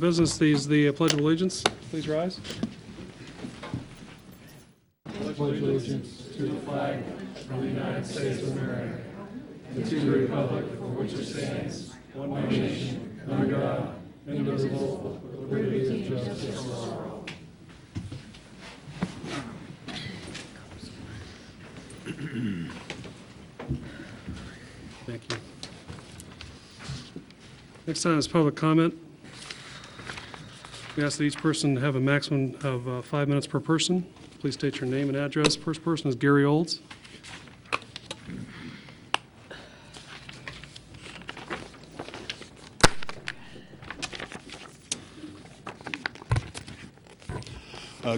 Business, the Pledge of Allegiance. Please rise. Pledge allegiance to the flag of the United States of America and to the republic for which it stands, one nation, under God, indivisible, with liberty and justice for all. Thank you. Next time is public comment. We ask that each person have a maximum of 5 minutes per person. Please state your name and address. First person is Gary Olds.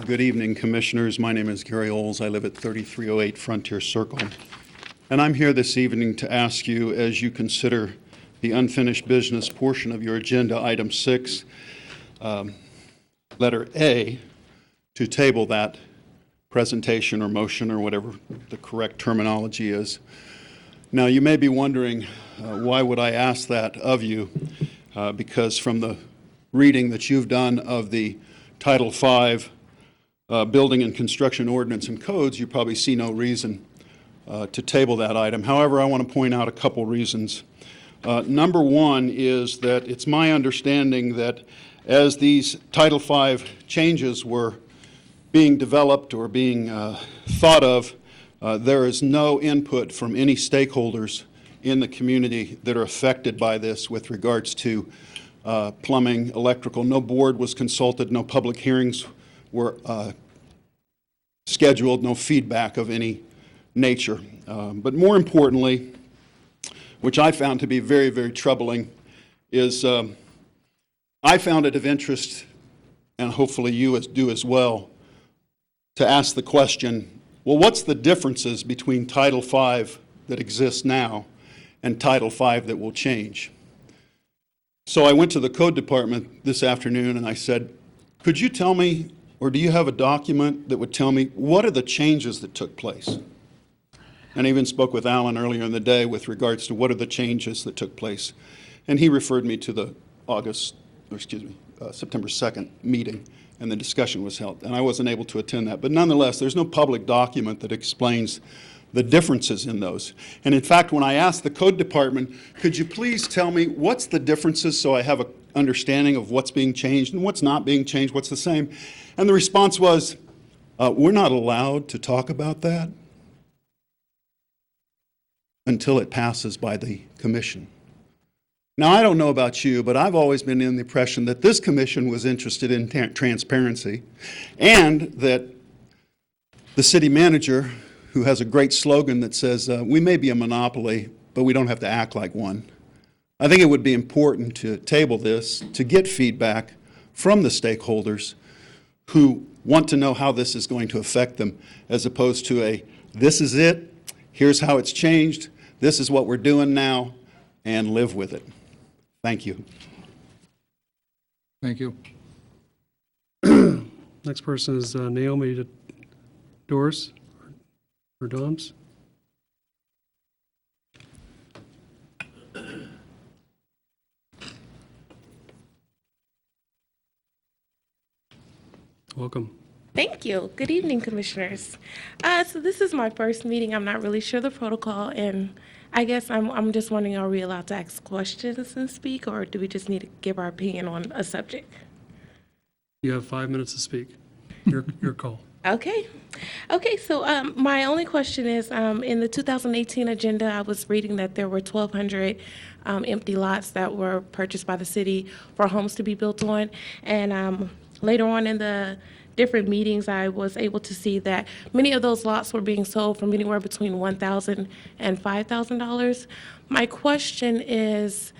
Good evening, Commissioners. My name is Gary Olds. I live at 3308 Frontier Circle. And I'm here this evening to ask you, as you consider the unfinished business portion of your agenda, item 6, letter A, to table that presentation or motion or whatever the correct terminology is. Now, you may be wondering, why would I ask that of you? Because from the reading that you've done of the Title V Building and Construction Ordinance and Codes, you probably see no reason to table that item. However, I want to point out a couple reasons. Number one is that it's my understanding that as these Title V changes were being developed or being thought of, there is no input from any stakeholders in the community that are affected by this with regards to plumbing, electrical. No board was consulted, no public hearings were scheduled, no feedback of any nature. But more importantly, which I found to be very, very troubling, is I found it of interest, and hopefully you do as well, to ask the question, well, what's the differences between Title V that exists now and Title V that will change? So I went to the Code Department this afternoon and I said, could you tell me, or do you have a document that would tell me what are the changes that took place? And I even spoke with Alan earlier in the day with regards to what are the changes that took place. And he referred me to the September 2nd meeting, and the discussion was held. And I wasn't able to attend that. But nonetheless, there's no public document that explains the differences in those. And in fact, when I asked the Code Department, could you please tell me what's the differences so I have an understanding of what's being changed and what's not being changed, what's the same? And the response was, we're not allowed to talk about that until it passes by the commission. Now, I don't know about you, but I've always been in the impression that this commission was interested in transparency and that the city manager, who has a great slogan that says, we may be a monopoly, but we don't have to act like one. I think it would be important to table this, to get feedback from the stakeholders who want to know how this is going to affect them, as opposed to a, this is it, here's how it's changed, this is what we're doing now, and live with it. Thank you. Thank you. Next person is Naomi Doris or Doms. Welcome. Thank you. Good evening, Commissioners. So this is my first meeting. I'm not really sure the protocol, and I guess I'm just wondering, are we allowed to ask questions and speak, or do we just need to give our opinion on a subject? You have 5 minutes to speak. Your call. Okay. So my only question is, in the 2018 agenda, I was reading that there were 1,200 empty lots that were purchased by the city for homes to be built on, and later on in the different meetings, I was able to see that many of those lots were being sold from anywhere between $1,000 and $5,000. My question is,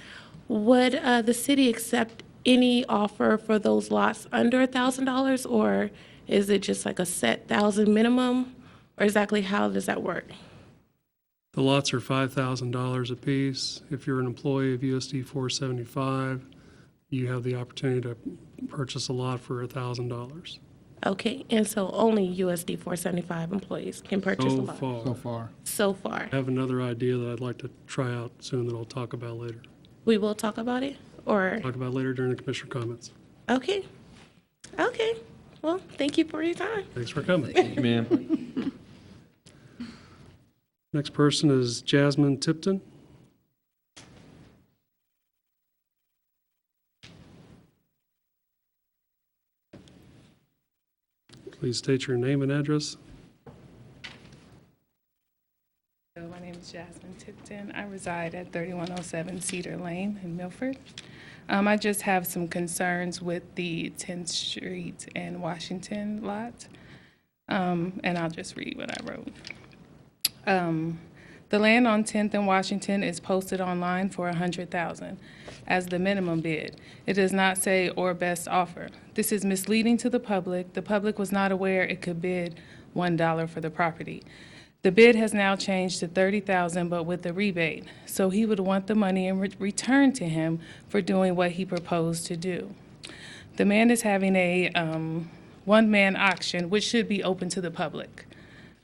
would the city accept any offer for those lots under $1,000, or is it just like a set $1,000 minimum, or exactly how does that work? The lots are $5,000 a piece. If you're an employee of USD 475, you have the opportunity to purchase a lot for $1,000. Okay, and so only USD 475 employees can purchase a lot? So far. I have another idea that I'd like to try out soon that I'll talk about later. We will talk about it, or? Talk about later during the commissioner comments. Okay. Okay. Well, thank you for your time. Thanks for coming. Thank you, ma'am. Next person is Jasmine Tipton. Please state your name and address. Hello, my name is Jasmine Tipton. I reside at 3107 Cedar Lane in Milford. I just have some concerns with the 10th Street and Washington lot, and I'll just read what I wrote. The land on 10th and Washington is posted online for $100,000 as the minimum bid. It does not say or best offer. This is misleading to the public. The public was not aware it could bid $1 for the property. The bid has now changed to $30,000, but with a rebate. So he would want the money in return to him for doing what he proposed to do. The man is having a one-man auction, which should be open to the public.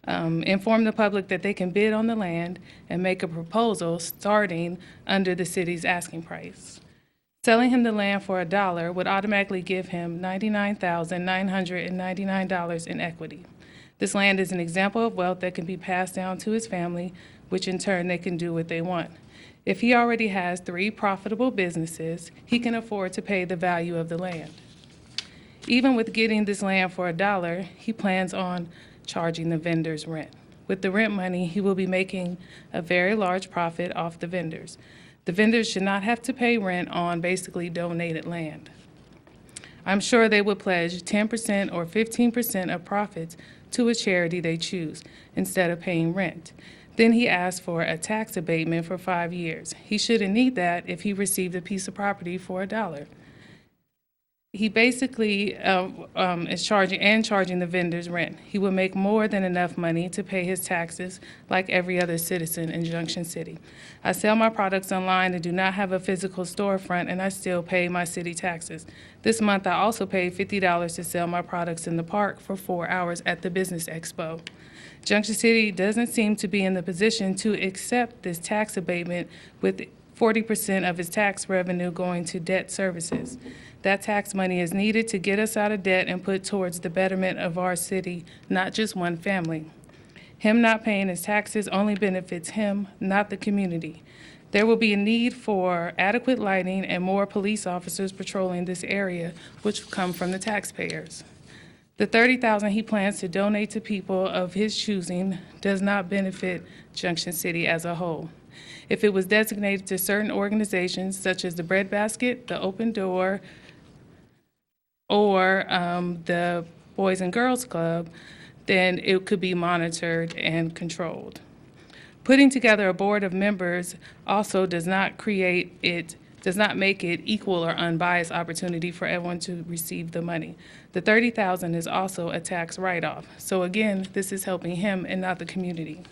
Inform the public that they can bid on the land and make a proposal starting under the city's asking price. Selling him the land for $1 would automatically give him $99,999 in equity. This land is an example of wealth that can be passed down to his family, which in turn they can do what they want. If he already has 3 profitable businesses, he can afford to pay the value of the land. Even with getting this land for $1, he plans on charging the vendors rent. With the rent money, he will be making a very large profit off the vendors. The vendors should not have to pay rent on basically donated land. I'm sure they would pledge 10% or 15% of profits to a charity they choose instead of paying rent. Then he asked for a tax abatement for 5 years. He shouldn't need that if he received a piece of property for $1. He basically is charging the vendors rent. He will make more than enough money to pay his taxes like every other citizen in Junction City. I sell my products online and do not have a physical storefront, and I still pay my city taxes. This month, I also paid $50 to sell my products in the park for 4 hours at the Business Expo. Junction City doesn't seem to be in the position to accept this tax abatement with 40% of its tax revenue going to debt services. That tax money is needed to get us out of debt and put towards the betterment of our city, not just one family. Him not paying his taxes only benefits him, not the community. There will be a need for adequate lighting and more police officers patrolling this area, which will come from the taxpayers. The $30,000 he plans to donate to people of his choosing does not benefit Junction City as a whole. If it was designated to certain organizations such as the Bread Basket, the Open Door, or the Boys and Girls Club, then it could be monitored and controlled. Putting together a board of members also does not make it equal or unbiased opportunity for everyone to receive the money. The $30,000 is also a tax write-off. So again, this is helping him and not the community.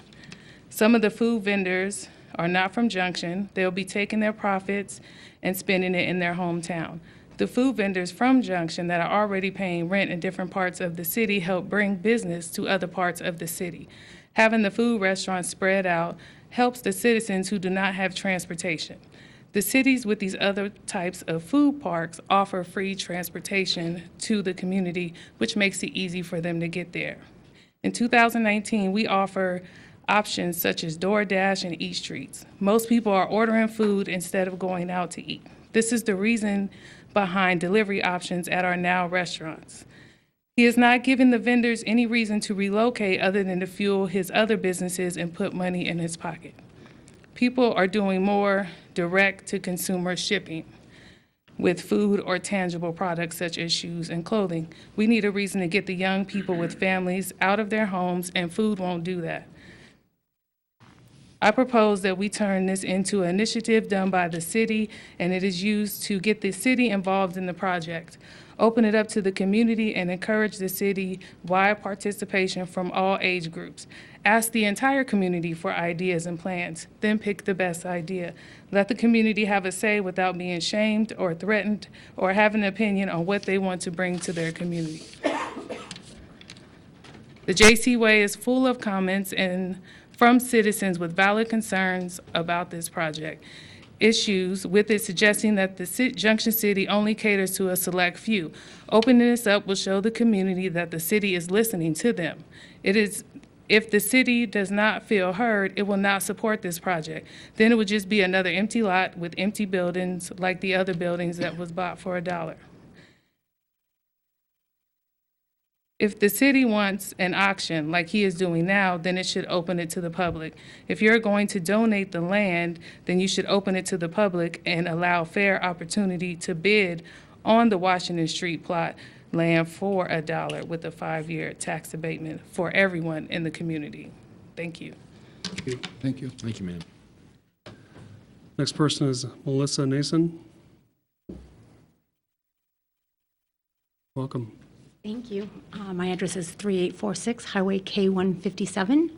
Some of the food vendors are not from Junction. They'll be taking their profits and spending it in their hometown. The food vendors from Junction that are already paying rent in different parts of the city help bring business to other parts of the city. Having the food restaurants spread out helps the citizens who do not have transportation. The cities with these other types of food parks offer free transportation to the community, which makes it easy for them to get there. In 2019, we offer options such as DoorDash and Eat Streets. Most people are ordering food instead of going out to eat. This is the reason behind delivery options at our now restaurants. He is not giving the vendors any reason to relocate other than to fuel his other businesses and put money in his pocket. People are doing more direct-to-consumer shipping with food or tangible products such as shoes and clothing. We need a reason to get the young people with families out of their homes, and food won't do that. I propose that we turn this into an initiative done by the city, and it is used to get the city involved in the project. Open it up to the community and encourage the city-wide participation from all age groups. Ask the entire community for ideas and plans, then pick the best idea. Let the community have a say without being shamed or threatened or have an opinion on what they want to bring to their community. The JC Way is full of comments and from citizens with valid concerns about this project. issues with it, suggesting that the Junction City only caters to a select few. Opening this up will show the community that the city is listening to them. If the city does not feel heard, it will not support this project. Then it would just be another empty lot with empty buildings like the other buildings that was bought for $1. If the city wants an auction like he is doing now, then it should open it to the public. If you're going to donate the land, then you should open it to the public and allow fair opportunity to bid on the Washington Street plot land for $1 with a 5-year tax abatement for everyone in the community. Thank you. Thank you. Thank you, ma'am. Next person is Melissa Nason. Welcome. Thank you. My address is 3846 Highway K157.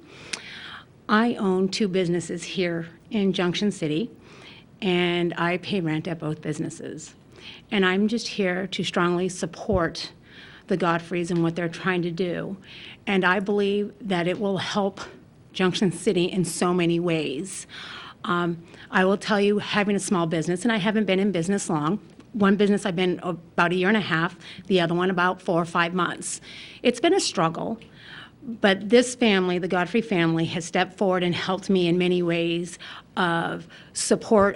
I own 2 businesses here in Junction City, and I pay rent at both businesses. And I'm just here to strongly support the Godfreys and what they're trying to do. And I believe that it will help Junction City in so many ways. I will tell you, having a small business, and I haven't been in business long. One business I've been about 1.5 years, the other one about 4 or 5 months. It's been a struggle, but this family, the Godfrey family, has stepped forward and helped me in many ways of support,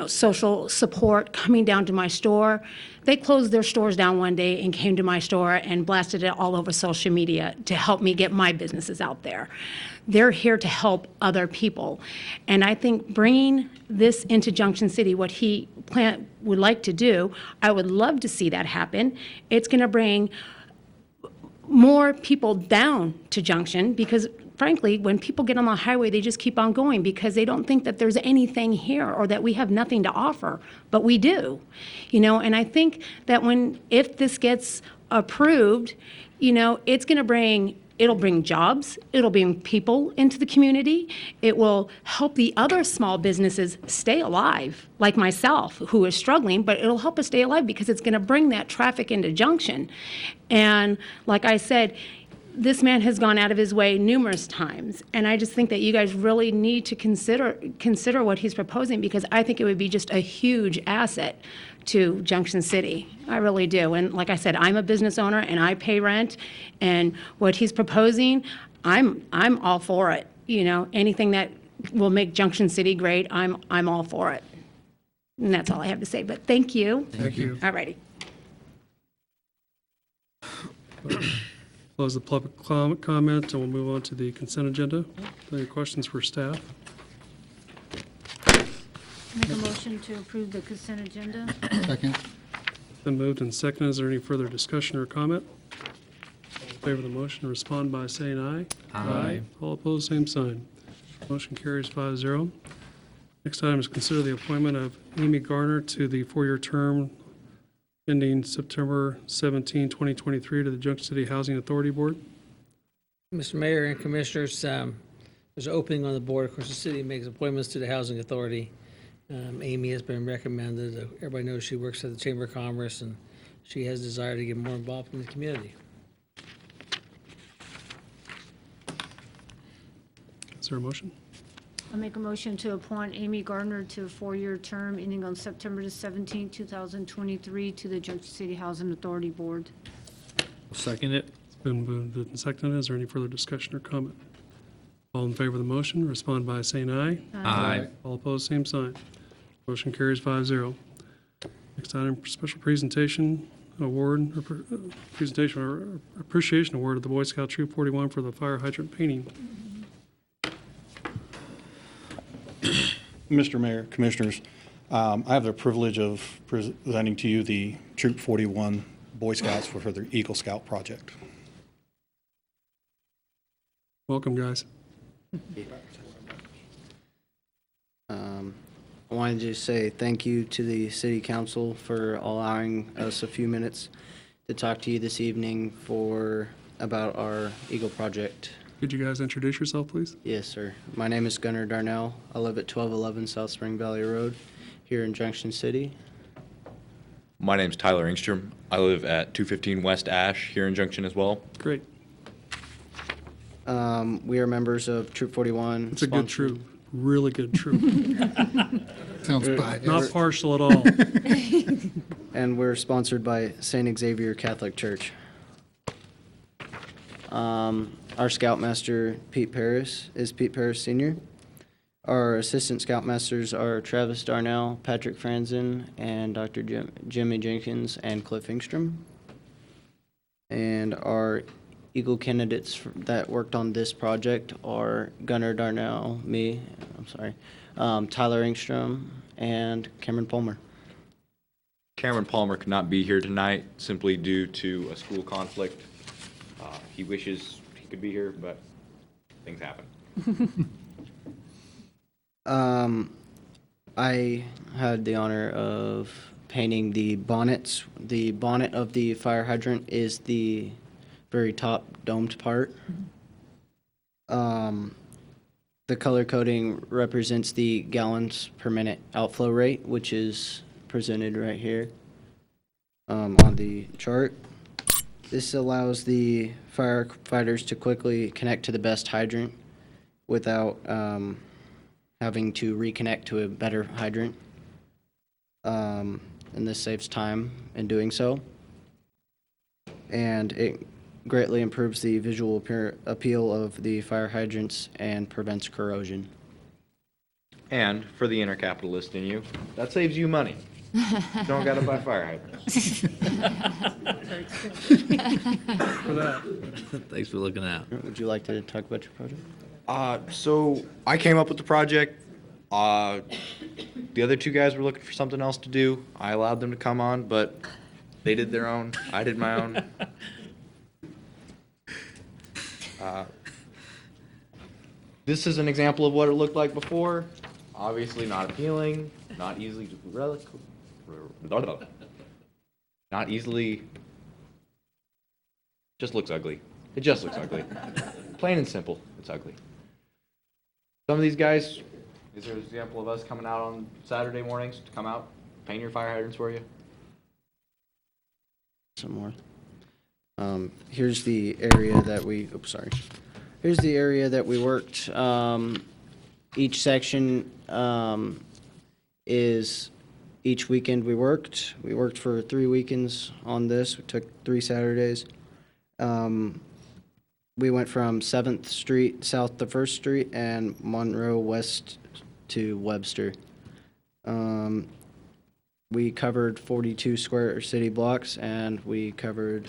social support, coming down to my store. They closed their stores down one day and came to my store and blasted it all over social media to help me get my businesses out there. They're here to help other people. And I think bringing this into Junction City, what he would like to do, I would love to see that happen. It's going to bring more people down to Junction because, frankly, when people get on the highway, they just keep on going because they don't think that there's anything here or that we have nothing to offer, but we do, and I think that if this gets approved, it's going to it'll bring jobs, it'll bring people into the community, it will help the other small businesses stay alive, like myself, who is struggling, but it'll help us stay alive because it's gonna bring that traffic into Junction. And like I said, this man has gone out of his way numerous times, and I just think that you guys really need to consider what he's proposing because I think it would be just a huge asset to Junction City. I really do. And like I said, I'm a business owner and I pay rent, and what he's proposing, I'm all for it. Anything that will make Junction City great, I'm all for it. And that's all I have to say. But thank you. Thank you. All righty. Close the public comment, and we'll move on to the consent agenda. Any questions for staff? Make a motion to approve the consent agenda. Second. Been moved and seconded. Is there any further discussion or comment? All in favor of the motion, respond by saying aye. Aye. All opposed, same sign. Motion carries 5-0. Next item is consider the appointment of Amy Garner to the 4-year term ending September 17, 2023 to the Junction City Housing Authority Board. Mr. Mayor and Commissioners, there's an opening on the board. Of course, the city makes appointments to the Housing Authority. Amy has been recommended. Everybody knows she works at the Chamber of Commerce, and she has desire to get more involved in the community. Is there a motion? I'll make a motion to appoint Amy Gardner to a 4-year term ending on September 17, 2023 to the Junction City Housing Authority Board. I'll second it. It's been moved and seconded. Is there any further discussion or comment? All in favor of the motion, respond by saying aye. Aye. All opposed, same sign. Motion carries 5-0. Next item, special presentation award, presentation or appreciation award of the Boy Scout Troop 41 for the fire hydrant painting. Mr. Mayor, Commissioners, I have the privilege of presenting to you the Troop 41 Boy Scouts for their Eagle Scout project. Welcome, guys. I wanted to say thank you to the City Council for allowing us a few minutes to talk to you this evening about our Eagle project. Could you guys introduce yourself, please? Yes, sir. My name is Gunnar Darnell. I live at 1211 South Spring Valley Road here in Junction City. My name's Tyler Engstrom. I live at 215 West Ash here in Junction as well. Great. We are members of Troop 41. It's a good troop. Really good troop. Sounds biased. Not partial at all. And we're sponsored by St. Xavier Catholic Church. Our Scoutmaster, Pete Paris, is Pete Paris Sr. Our Assistant Scoutmasters are Travis Darnell, Patrick Franzen, and Dr. Jimmy Jenkins and Cliff Ingstrom. And our Eagle candidates that worked on this project are Gunnar Darnell, Tyler Ingstrom, and Cameron Palmer. Cameron Palmer could not be here tonight simply due to a school conflict. He wishes he could be here, but things happen. I had the honor of painting the bonnets. The bonnet of the fire hydrant is the very top domed part. The color coding represents the gallons per minute outflow rate, which is presented right here on the chart. This allows the firefighters to quickly connect to the best hydrant without having to reconnect to a better hydrant. And this saves time in doing so. And it greatly improves the visual appeal of the fire hydrants and prevents corrosion. And for the inner capitalist in you, that saves you money. You don't gotta buy fire hydrants. For that. Thanks for looking out. Would you like to talk about your project? So I came up with the project. The other two guys were looking for something else to do. I allowed them to come on, but they did their own. I did my own. This is an example of what it looked like before. Obviously not appealing, not easily just looks ugly. It just looks ugly. Plain and simple, it's ugly. Some of these guys, is there an example of us coming out on Saturday mornings to come out, paint your fire hydrants for you? Some more. Here's the area that we, Here's the area that we worked. Each section is each weekend we worked. We worked for 3 weekends on this. We took 3 Saturdays. We went from 7th Street south to 1st Street and Monroe west to Webster. We covered 42 square city blocks and we covered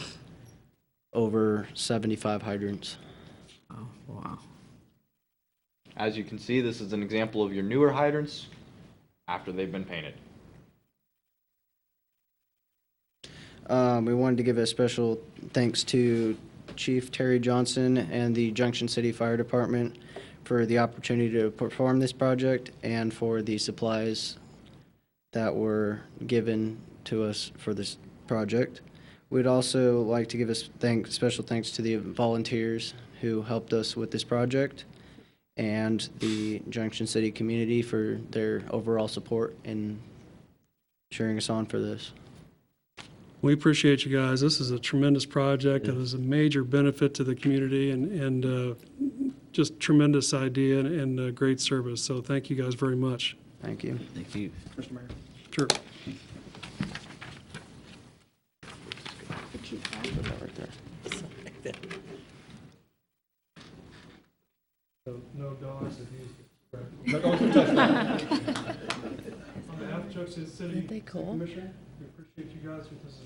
over 75 hydrants. Oh, wow. As you can see, this is an example of your newer hydrants after they've been painted. We wanted to give a special thanks to Chief Terry Johnson and the Junction City Fire Department for the opportunity to perform this project and for the supplies that were given to us for this project. We'd also like to give a special thanks to the volunteers who helped us with this project and the Junction City community for their overall support in cheering us on for this. We appreciate you guys. This is a tremendous project. It is a major benefit to the community and just tremendous idea and great service. So thank you guys very much. Thank you. Thank you. Mr. Mayor. Sure. Put that right there. No dogs that use On behalf of Junction City Commission, we appreciate you guys with this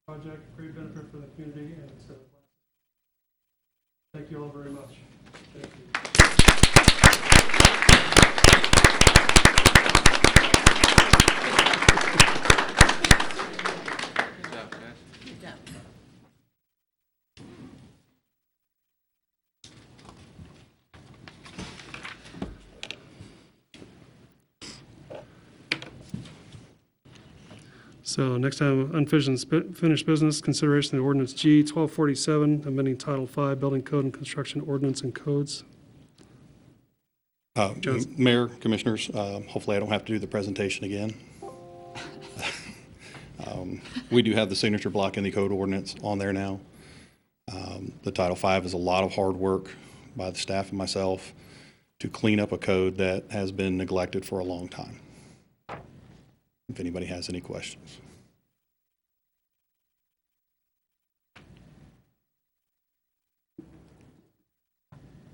project, great benefit for the community, and it's thank you all very much. Thank you. So next time, unfinished business, consideration of the ordinance G 1247, amending Title 5, Building Code and Construction Ordinance and Codes. Johnson. Mayor, Commissioners, hopefully I don't have to do the presentation again. We do have the signature block in the code ordinance on there now. The Title 5 is a lot of hard work by the staff and myself to clean up a code that has been neglected for a long time. if anybody has any questions.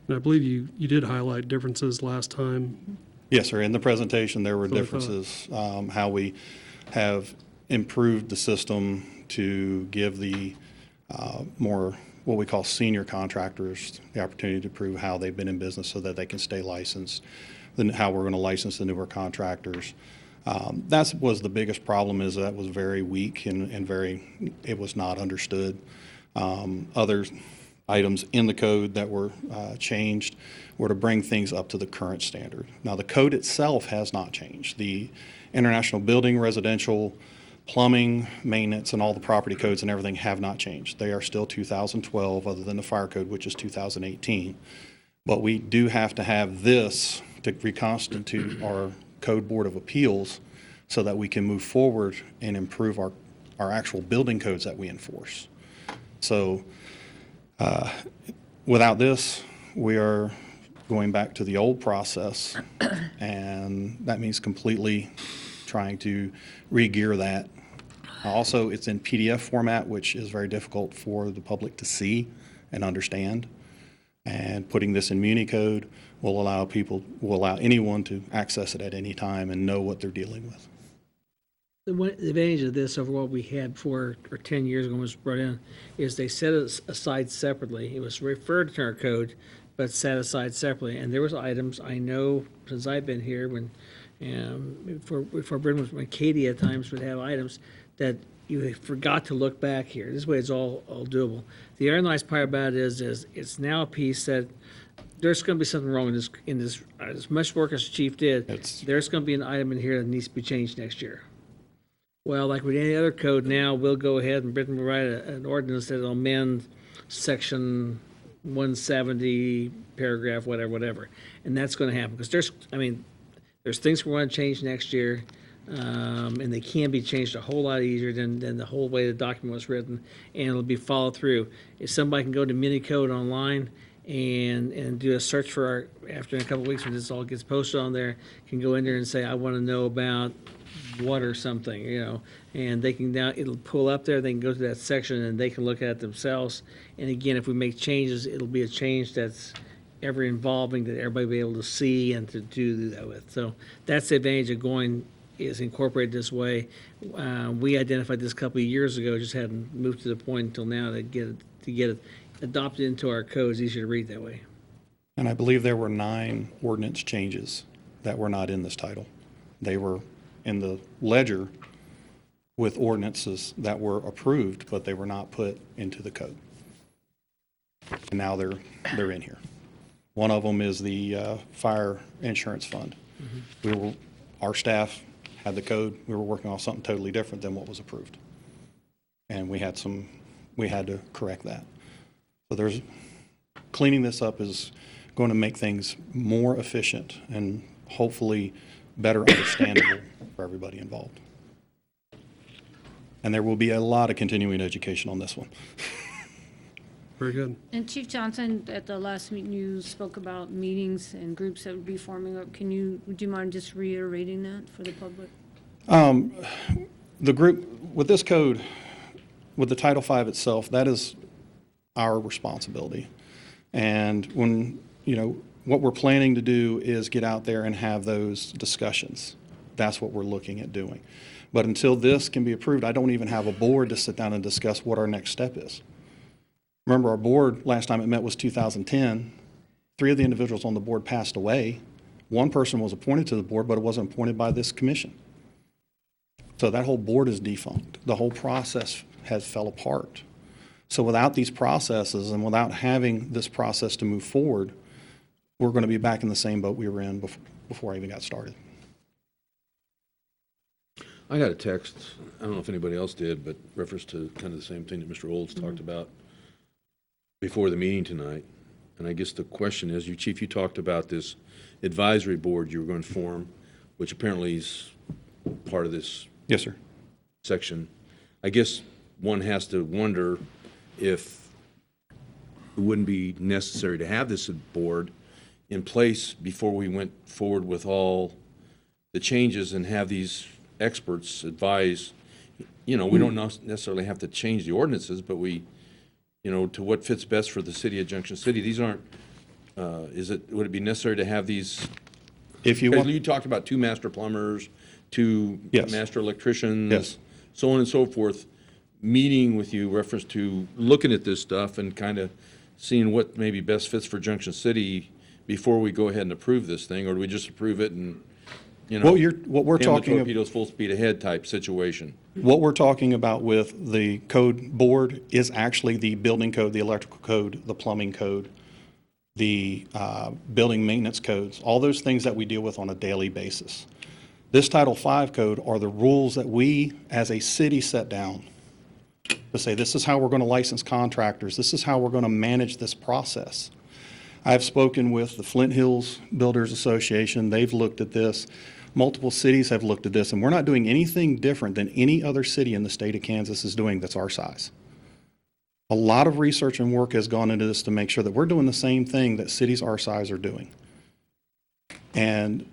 And I believe you did highlight differences last time. Yes, sir. In the presentation, there were That's what I thought. differences, how we have improved the system to give the more what we call senior contractors the opportunity to prove how they've been in business so that they can stay licensed, then how we're going to license the newer contractors. That was the biggest problem, is that was very weak and it was not understood. Other items in the code that were changed were to bring things up to the current standard. Now, the code itself has not changed. The International Building, Residential, Plumbing, Maintenance, and all the property codes and everything have not changed. They are still 2012, other than the fire code, which is 2018. But we do have to have this to reconstitute our Code Board of Appeals so that we can move forward and improve our actual building codes that we enforce. So without this, we are going back to the old process, and that means completely trying to re-gear that. Also, it's in PDF format, which is very difficult for the public to see and understand. And putting this in Muni code will allow anyone to access it at any time and know what they're dealing with. The advantage of this over what we had before, or 10 years ago when it was brought in, is they set it aside separately. It was referred to our code, but set aside separately. And there was items, I know, since I've been here, when before Britain was, when Katie at times would have items that you forgot to look back here. This way it's all doable. The other nice part about it is it's now a piece that there's going to be something wrong in this. As much work as the chief did, there's going to be an item in here that needs to be changed next year. Well, like with any other code now, we'll go ahead and Britain will write an ordinance that will amend section 170, paragraph, whatever. And that's going to happen because there's things we want to change next year, and they can be changed a whole lot easier than the whole way the document was written, and it'll be followed through. If somebody can go to Minicode online and do a search for after a couple of weeks when this all gets posted on there, can go in there and say, I want to know about what or something, and they can now, it'll pull up there, they can go to that section and they can look at it themselves. And again, if we make changes, it'll be a change that's ever involving that everybody will be able to see and to do that with. So that's the advantage of going, is incorporated this way. We identified this a couple of years ago, just hadn't moved to the point until now to get it adopted into our code. It's easier to read that way. And I believe there were 9 ordinance changes that were not in this title. They were in the ledger with ordinances that were approved, but they were not put into the code. And now they're in here. One of them is the fire insurance fund. Mm-hmm. Our staff had the code. We were working off something totally different than what was approved. And we had to correct that. So cleaning this up is going to make things more efficient and hopefully better understandable for everybody involved. And there will be a lot of continuing education on this one. Very good. And Chief Johnson, at the last meeting, you spoke about meetings and groups that would be forming up. Would you mind just reiterating that for the public? The group, with this code, with the Title V itself, that is our responsibility. And what we're planning to do is get out there and have those discussions. That's what we're looking at doing. But until this can be approved, I don't even have a board to sit down and discuss what our next step is. Remember, our board, last time it met was 2010. 3 of the individuals on the board passed away. 1 person was appointed to the board, but it wasn't appointed by this commission. So that whole board is defunct. The whole process has fell apart. So without these processes and without having this process to move forward, we're going to be back in the same boat we were in before I even got started. I got a text, I don't know if anybody else did, but reference to kind of the same thing that Mr. Olds talked about before the meeting tonight. And I guess the question is, Chief, you talked about this advisory board you were going to form, which apparently is part of this Yes, sir. section. I guess one has to wonder if it wouldn't be necessary to have this board in place before we went forward with all the changes and have these experts advise, we don't necessarily have to change the ordinances, but we, to what fits best for the city of Junction City. These aren't, would it be necessary to have these? If you Because want, you talked about 2 master plumbers, 2 Yes. master electricians. Yes. So on and so forth, meeting with you, reference to looking at this stuff and kind of seeing what maybe best fits for Junction City before we go ahead and approve this thing, or do we just approve it and, what we're damn the talking, torpedoes full speed ahead type situation? what we're talking about with the code board is actually the building code, the electrical code, the plumbing code, the building maintenance codes, all those things that we deal with on a daily basis. This Title V code are the rules that we, as a city, set down to say, this is how we're going to license contractors, this is how we're going to manage this process. I've spoken with the Flint Hills Builders Association. They've looked at this. Multiple cities have looked at this, and we're not doing anything different than any other city in the state of Kansas is doing that's our size. A lot of research and work has gone into this to make sure that we're doing the same thing that cities our size are doing. And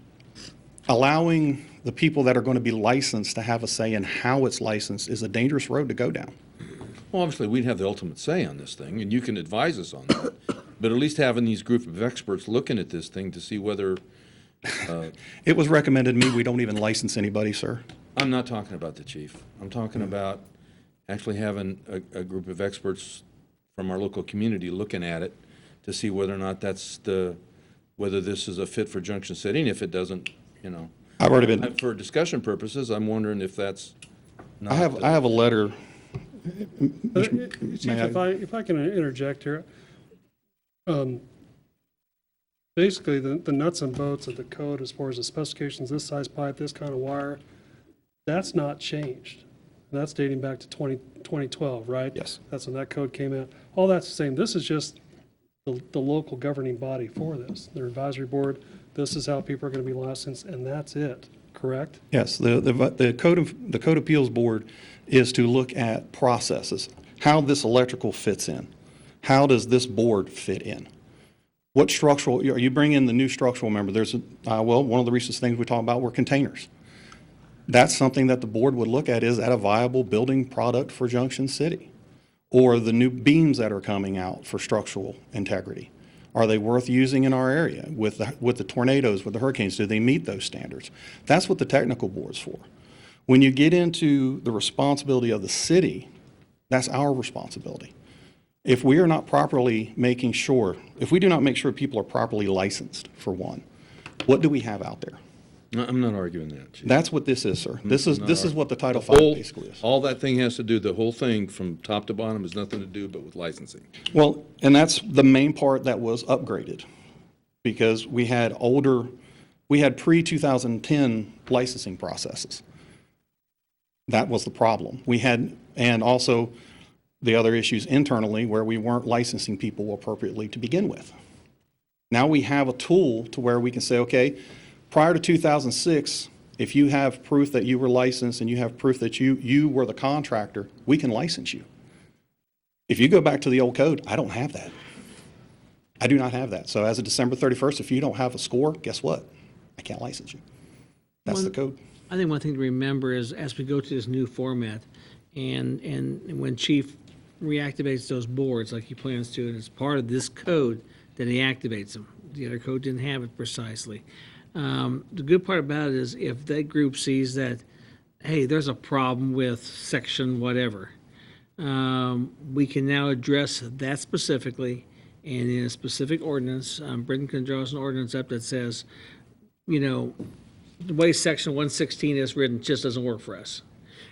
allowing the people that are going to be licensed to have a say in how it's licensed is a dangerous road to go down. Well, obviously, we'd have the ultimate say on this thing, and you can advise us on that. But at least having these group of experts looking at this thing to see whether, It was recommended to me we don't even license anybody, sir. I'm not talking about the chief. I'm talking about actually having a group of experts from our local community looking at it to see whether or not whether this is a fit for Junction City, and if it doesn't, I've already been, For discussion purposes, I'm wondering if that's not. I have a letter. Chief, May I- if I can interject here. Basically, the nuts and bolts of the code as far as the specifications, this size pipe, this kind of wire, that's not changed. That's dating back to 2012, right? Yes. That's when that code came out. All that's the same. This is just the local governing body for this, their advisory board. This is how people are going to be licensed, and that's it, correct? Yes, the Code Appeals Board is to look at processes, how this electrical fits in. How does this board fit in? What structural, you bring in the new structural member, there's, one of the recent things we talked about were containers. That's something that the board would look at, is that a viable building product for Junction City? Or the new beams that are coming out for structural integrity. Are they worth using in our area with the tornadoes, with the hurricanes? Do they meet those standards? That's what the technical board's for. When you get into the responsibility of the city, that's our responsibility. If we are not properly making sure, if we do not make sure people are properly licensed, for one, what do we have out there? No, I'm not arguing that, Chief. That's what this is, sir. This is what the Title The V whole- basically is. All that thing has to do, the whole thing from top to bottom has nothing to do but with licensing. Well, and that's the main part that was upgraded, because we had pre-2010 licensing processes. That was the problem. And also the other issues internally where we weren't licensing people appropriately to begin with. Now we have a tool to where we can say, okay, prior to 2006, if you have proof that you were licensed and you have proof that you were the contractor, we can license you. If you go back to the old code, I don't have that. I do not have that. So as of December 31st, if you don't have a score, guess what? I can't license you. That's the code. I think one thing to remember is as we go to this new format, and when Chief reactivates those boards like he plans to, and it's part of this code that he activates them. The other code didn't have it precisely. The good part about it is if that group sees that, hey, there's a problem with section whatever, we can now address that specifically and in a specific ordinance. Britton can draw us an ordinance up that says, the way section 116 is written just doesn't work for us.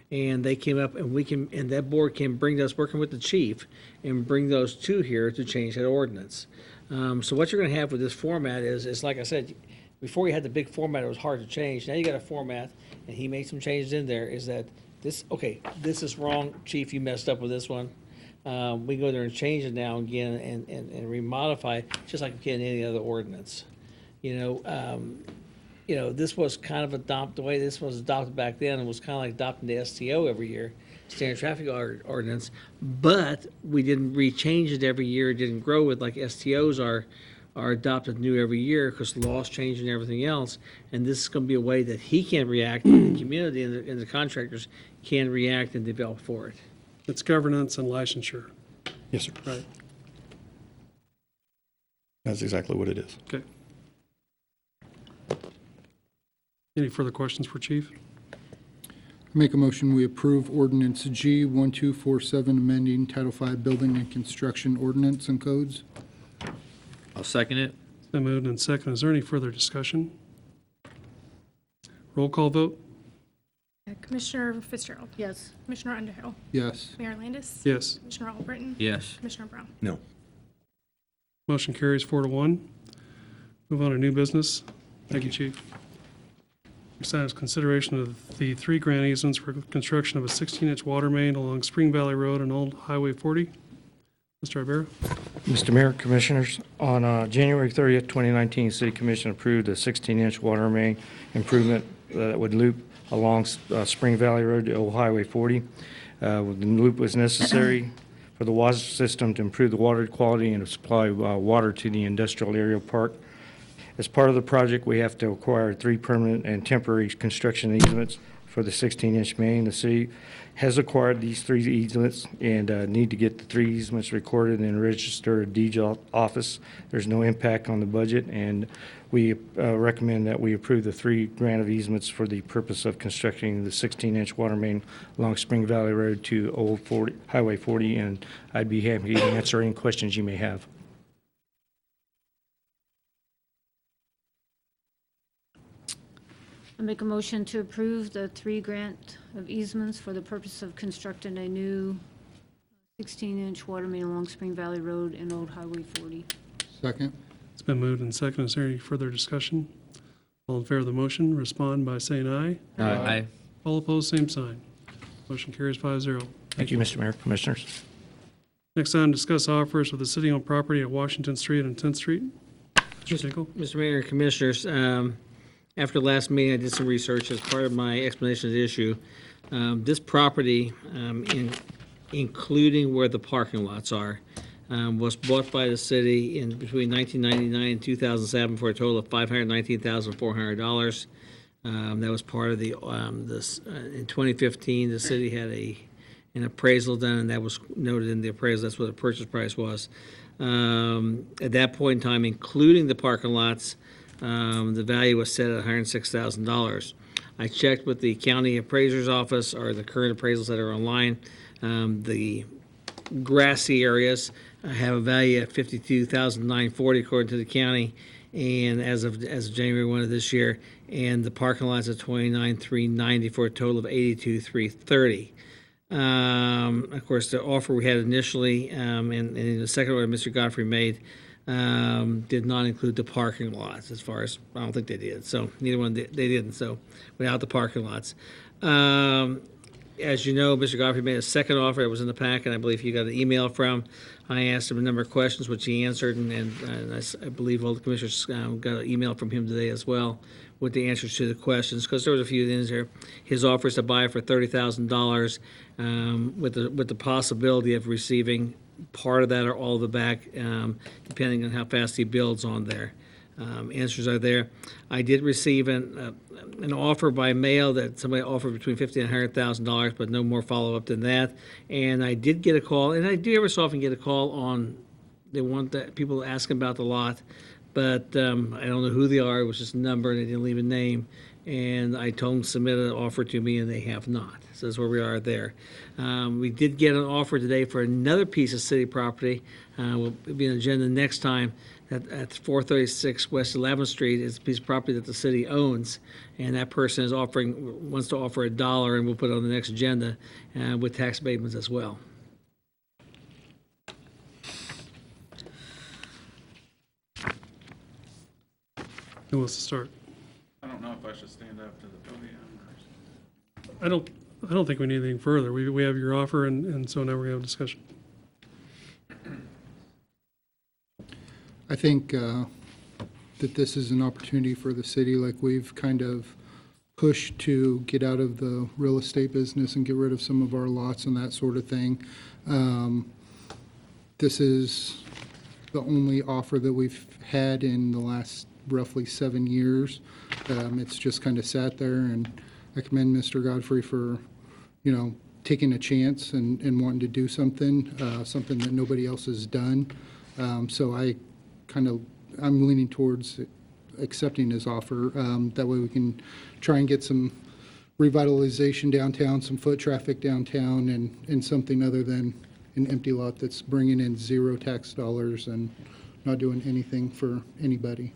And they came up and that board can bring us, working with the chief, and bring those two here to change that ordinance. So what you're going to have with this format is like I said, before you had the big format, it was hard to change. Now you got a format, and he made some changes in there, is that this is wrong, chief, you messed up with this one. We can go there and change it now again and remodify it, just like we can in any other ordinance. This was kind of the way this was adopted back then, and was kind of like adopting the STO every year, standard traffic ordinance, but we didn't rechange it every year. It didn't grow with like STOs are are adopted new every year because laws change and everything else. And this is going to be a way that he can react, and the community and the contractors can react and develop for it. It's governance and licensure. Yes, sir. Right. That's exactly what it is. Okay. Any further questions for Chief? Make a motion, we approve ordinance G 1247, amending Title V Building and Construction Ordinance and Codes. I'll second it. It's been moved and seconded. Is there any further discussion? Roll call vote? Commissioner Fitzgerald. Yes. Commissioner Underhill. Yes. Mayor Landis. Yes. Commissioner Albritton. Yes. Commissioner Brown. No. Motion carries 4-1. Move on to new business. Thank you, Chief. Next item is consideration of the 3 grant easements for construction of a 16-inch water main along Spring Valley Road and Old Highway 40. Mr. Ibarra? Mr. Mayor, Commissioners, on January 30th, 2019, City Commission approved a 16-inch water main improvement that would loop along Spring Valley Road to Old Highway 40. The loop was necessary for the water system to improve the water quality and to supply water to the industrial area park. As part of the project, we have to acquire 3 permanent and temporary construction easements for the 16-inch main. The city has acquired these 3 easements and need to get the 3 easements recorded and registered at deeds office. There's no impact on the budget, and we recommend that we approve the 3 grant of easements for the purpose of constructing the 16-inch water main along Spring Valley Road to Old Highway 40, and I'd be happy to answer any questions you may have. I make a motion to approve the 3 grant of easements for the purpose of constructing a new 16-inch water main along Spring Valley Road and Old Highway 40. Second. It's been moved and seconded. Is there any further discussion? All in favor of the motion, respond by saying aye. Aye. All opposed, same sign. Motion carries 5-0. Thank you, Mr. Mayor, Commissioners. Next item, discuss offers with the city-owned property at Washington Street and 10th Street. Mr. Tinkle? Mr. Mayor and Commissioners, after the last meeting, I did some research as part of my explanation of the issue. This property, including where the parking lots are, was bought by the city in between 1999 and 2007 for a total of $519,400. That was part of the in 2015, the city had an appraisal done, and that was noted in the appraisal. That's what the purchase price was. At that point in time, including the parking lots, the value was set at $106,000. I checked with the county appraiser's office, or the current appraisals that are online. The grassy areas have a value at $52,940 according to the county, and as of January 1 of this year, and the parking lots at $29,390 for a total of $82,330. Of course, the offer we had initially, and in the second order Mr. Godfrey made, did not include the parking lots. As far as I don't think they did, so neither one they didn't. So without the parking lots, as you know, Mr. Godfrey made a second offer that was in the packet. I believe you got an email from. I asked him a number of questions, which he answered, and I believe all the commissioners got an email from him today as well with the answers to the questions, because there was a few things there. His offer is to buy for $30,000 with the possibility of receiving part of that or all of it back, depending on how fast he builds on there. Answers are there. I did receive an offer by mail that somebody offered between $50,000 and $100,000, but no more follow-up than that. And I did get a call, and I do every so often get a call on, they want that people asking about the lot, but I don't know who they are. It was just a number, and they didn't leave a name. And I told them to submit an offer to me, and they have not. So that's where we are there. We did get an offer today for another piece of city property. Will be on the agenda next time. At 436 West 11th Street is a piece of property that the city owns, and that person is wants to offer $1, and we'll put it on the next agenda with tax abatements as well. Who wants to start? I don't know if I should stand up to the podium. I don't think we need anything further. We have your offer, and so now we're going to have a discussion. I think that this is an opportunity for the city, like we've kind of pushed to get out of the real estate business and get rid of some of our lots and that sort of thing. This is the only offer that we've had in the last roughly 7 years. It's just kind of sat there, and I commend Mr. Godfrey for, taking a chance and wanting to do something that nobody else has done. So I'm leaning towards accepting his offer. That way we can try and get some revitalization downtown, some foot traffic downtown, and something other than an empty lot that's bringing in zero tax dollars and not doing anything for anybody.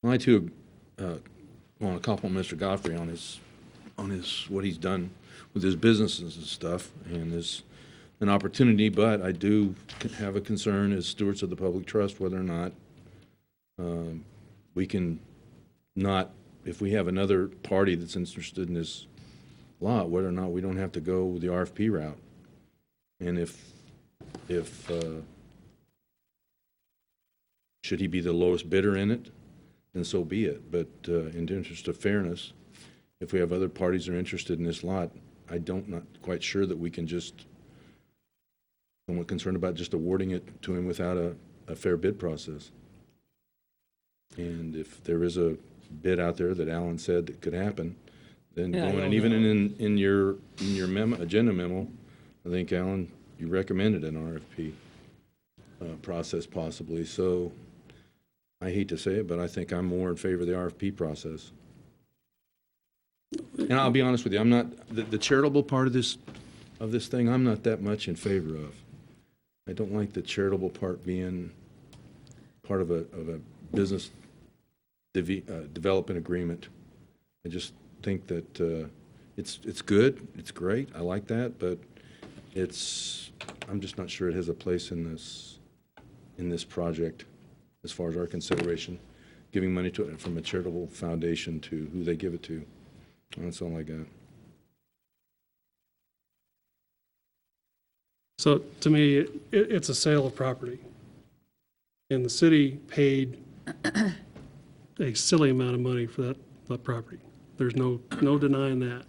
I too want to compliment Mr. Godfrey on his what he's done with his businesses and stuff, and is an opportunity. But I do have a concern as stewards of the public trust whether or not we can not, if we have another party that's interested in this lot, whether or not we don't have to go the RFP route. And if should he be the lowest bidder in it, then so be it. But in the interest of fairness, if we have other parties that are interested in this lot, not quite sure that we can just, somewhat concerned about just awarding it to him without a fair bid process. And if there is a bid out there that Alan said that could happen, then and even in your memo, agenda memo, I think, Alan, you recommended an RFP process possibly. So I hate to say it, but I think I'm more in favor of the RFP process. And I'll be honest with you, I'm not the charitable part of this thing. I'm not that much in favor of. I don't like the charitable part being part of a business development agreement. I just think that it's good, it's great, I like that, but I'm just not sure it has a place in this project as far as our consideration, giving money to it from a charitable foundation to who they give it to. That's all I got. So to me, it's a sale of property. And the city paid a silly amount of money for that property. There's no denying that.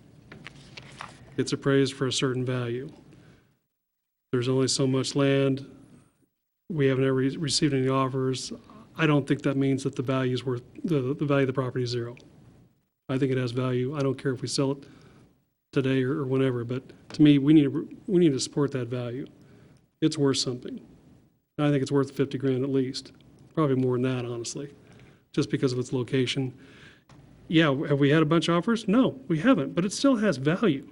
It's appraised for a certain value. There's only so much land. We haven't ever received any offers. I don't think that means that the value is worth, the value of the property is zero. I think it has value. I don't care if we sell it today or whenever, but to me, we need to support that value. It's worth something. I think it's worth 50 grand at least. Probably more than that, honestly, just because of its location. Yeah, have we had a bunch of offers? No, we haven't, but it still has value.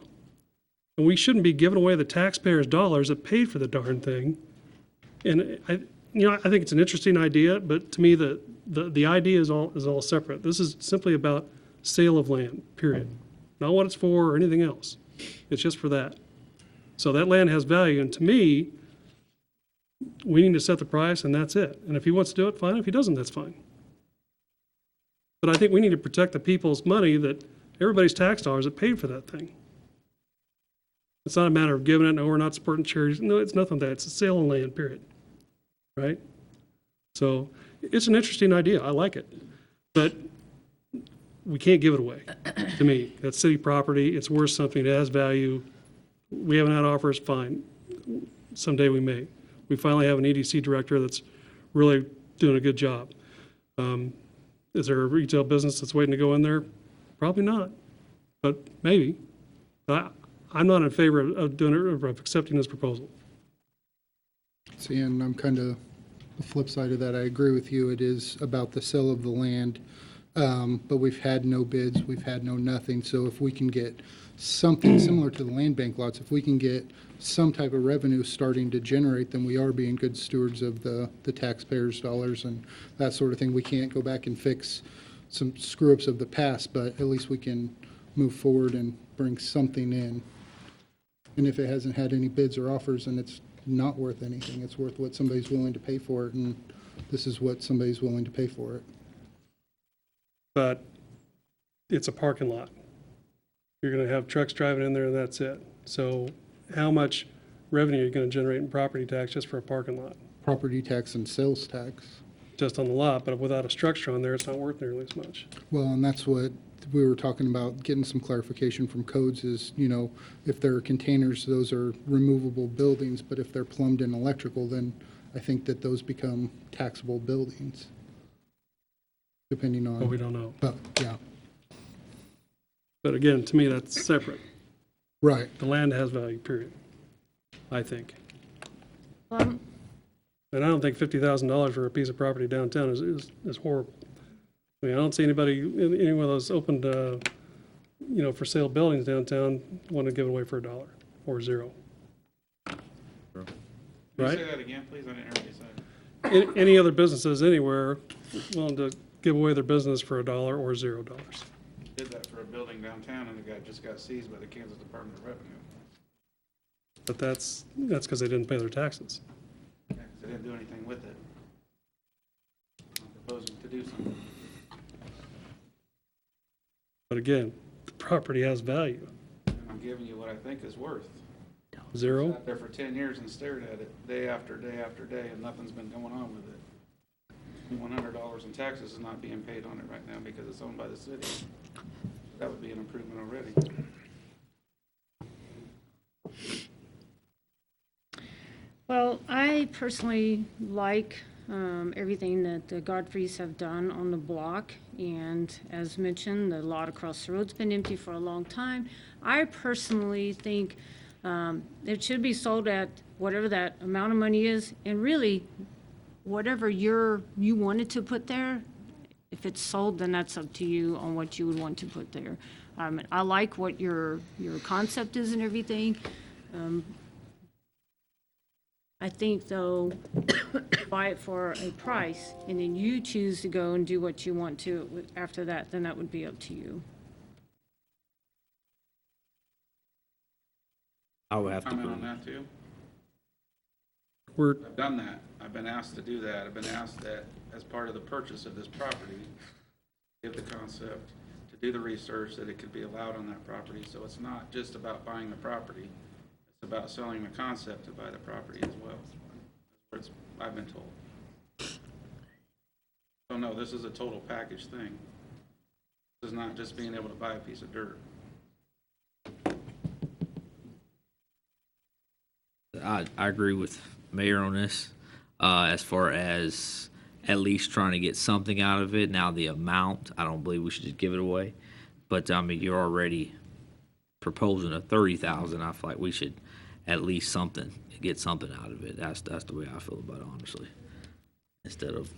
And we shouldn't be giving away the taxpayers' dollars that paid for the darn thing. And I think it's an interesting idea, but to me, the idea is all separate. This is simply about sale of land, period. Not what it's for or anything else. It's just for that. So that land has value, and to me, we need to set the price, and that's it. And if he wants to do it, fine. If he doesn't, that's fine. But I think we need to protect the people's money, that everybody's tax dollars that paid for that thing. It's not a matter of giving it, no, we're not supporting charities. No, it's nothing like that. It's a sale of land, period. Right? So it's an interesting idea. I like it. But we can't give it away, to me. That's city property. It's worth something. It has value. We haven't had offers, fine. Someday we may. We finally have an EDC director that's really doing a good job. Is there a retail business that's waiting to go in there? Probably not, but maybe. I'm not in favor of accepting this proposal. See, and I'm kind of the flip side of that. I agree with you. It is about the sale of the land, but we've had no bids. We've had no nothing. So if we can get something similar to the land bank lots, if we can get some type of revenue starting to generate, then we are being good stewards of the taxpayers' dollars and that sort of thing. We can't go back and fix some screw-ups of the past, but at least we can move forward and bring something in. And if it hasn't had any bids or offers, then it's not worth anything. It's worth what somebody's willing to pay for it, and this is what somebody's willing to pay for it. But it's a parking lot. You're going to have trucks driving in there, and that's it. So how much revenue are you going to generate in property tax just for a parking lot? Property tax and sales tax. Just on the lot, but without a structure on there, it's not worth nearly as much. Well, and that's what we were talking about getting some clarification from codes is, you know, if there are containers, those are removable buildings, but if they're plumbed in electrical, then I think that those become taxable buildings, depending on. But we don't know. But, yeah, But again, to me, that's separate. right. The land has value, period, I think. Well, And I don't think $50,000 for a piece of property downtown is horrible. I mean, I don't see anybody in any one of those opened, you know, for sale buildings downtown want to give it away for $1 or $0. Can you Right? say that again, please? I didn't hear what you said. Any other businesses anywhere willing to give away their business for $1 or $0. Did that for a building downtown, and the guy just got seized by the Kansas Department of Revenue. But that's because they didn't pay their taxes. Yeah, 'cause they didn't do anything with it. I'm proposing to do something. But again, the property has value. And I'm giving you what I think is worth. $0. Sat there for 10 years and stared at it day after day after day, and nothing's been going on with it. $100 in taxes is not being paid on it right now because it's owned by the city. That would be an improvement already. Well, I personally like everything that the Godfreys have done on the block. And as mentioned, the lot across the road's been empty for a long time. I personally think it should be sold at whatever that amount of money is. And really, whatever you wanted to put there, if it's sold, then that's up to you on what you would want to put there. I like what your concept is and everything. I think, though, buy it for a price, and then you choose to go and do what you want to after that, then that would be up to you. I would have to comment on that too. I've done that. I've been asked to do that. I've been asked that as part of the purchase of this property, give the concept, to do the research that it could be allowed on that property. So it's not just about buying the property. It's about selling the concept to buy the property as well. That's what I've been told. So no, this is a total package thing. This is not just being able to buy a piece of dirt. I agree with Mayor on this, as far as at least trying to get something out of it. Now, the amount, I don't believe we should just give it away. But, I mean, you're already proposing a $30,000. I feel like we should at least get something out of it. That's the way I feel about it, honestly. Instead of.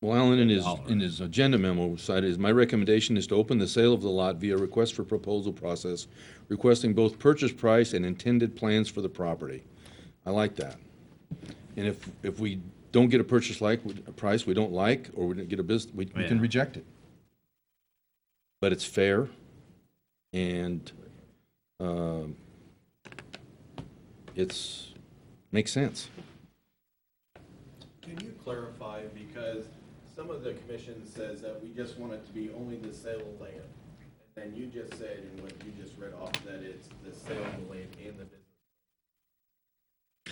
Well, Alan, in his agenda memo cited, my recommendation is to open the sale of the lot via request for proposal process, requesting both purchase price and intended plans for the property. I like that. And if we don't get a price we don't like, or we don't get a business, we can reject it. But it's fair, and makes sense. Can you clarify, because some of the commission says that we just want it to be only the sale of land, and then you just said in what you just read off that it's the sale of the land and the business.